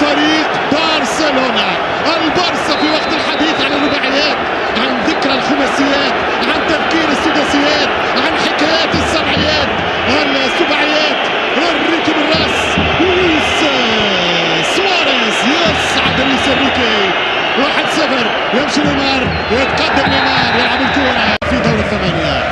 فريق برشلونة. البارسا في وقت الحديث عن الرباعيات، عن ذكرى الخماسيات، عن تذكير السداسيات، عن حكايات السبعيات، السباعيات، انريكي بالراس، لويس سواريز يصعد لويس انريكي 1-0. يمشي نيمار، يتقدم نيمار، يلعب الكرة في دور الثمانية.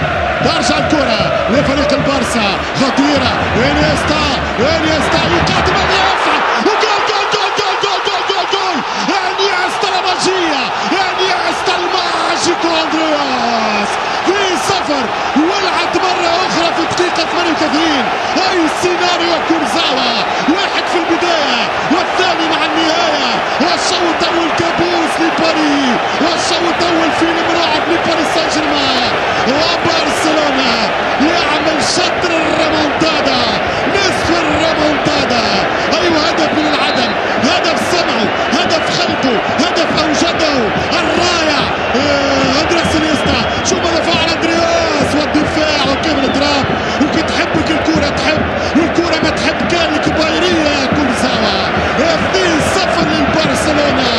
ترجع الكرة لفريق البارسا، خطيرة، انيستا يقدم من يرفع، وجول جول جول جول جول جول جول جول انيستا الماجية، انيستا الماجيكو اندرياس في 0. ولعت مرة أخرى في الدقيقة 38. أي سيناريو كورزاوا، واحد في البداية والثاني مع النهاية. والشوط الأول كابوس لباري، والشوط الأول فيلم رعب لباريس سان جيرمان. وبرشلونة يعمل شطر الريمونتادا، نصف الريمونتادا. أيوة، هدف من العدم، هدف صنعه، هدف خلقه، هدف أوجده الرائع أندرياس انيستا. شو ماذا فعل أندرياس، والدفاع وكيف الإضراب. وكي تحبك الكرة تحب، والكرة ما تحب كان لك بايرية كورزاوا. 2-0 للبرشلونة.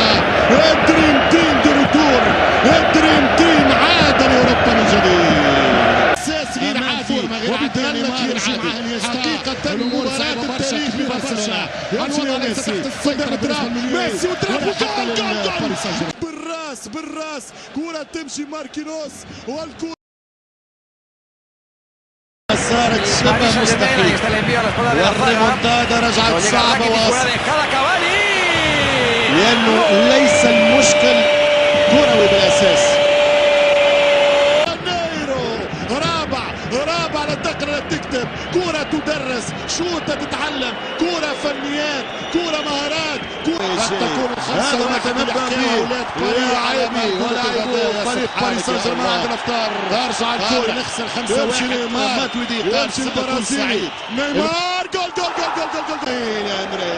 الدريم تيم دو روتور، الدريم تيم عاد لأوروبا من جديد. اساسي غير عادي، وبالتالي غير عادي. حقيقة مباراة التاريخ لبرشلونة. الوضع ليس تحت السيطرة. ميسي وتراب وجول جول جول بالراس كرة تمشي ماركينوس، والكرة صارت شبه مستحيل، والريمونتادا رجعت صعبة لأنه ليس المشكل كروي بالأساس. رابع لا تقرأ تكتب، كرة تدرس، شوطة تتعلم، كرة فنيات، كرة مهارات، قد تكون الخمسة ونتنبأ بأولاد لاعبي فريق باريس سان جيرمان عند الافطار. ترجع الكرة نخسر 5-1. نيمار يمشي البرازيلي، نيمار جول جول جول جول جول جول يا اندري.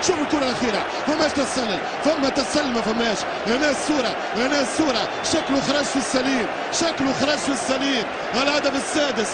شوف الكرة الأخيرة، فماش تسلل، فما تسلل ما فماش. هنا الصورة شكله خرج في السليم، الهدف السادس.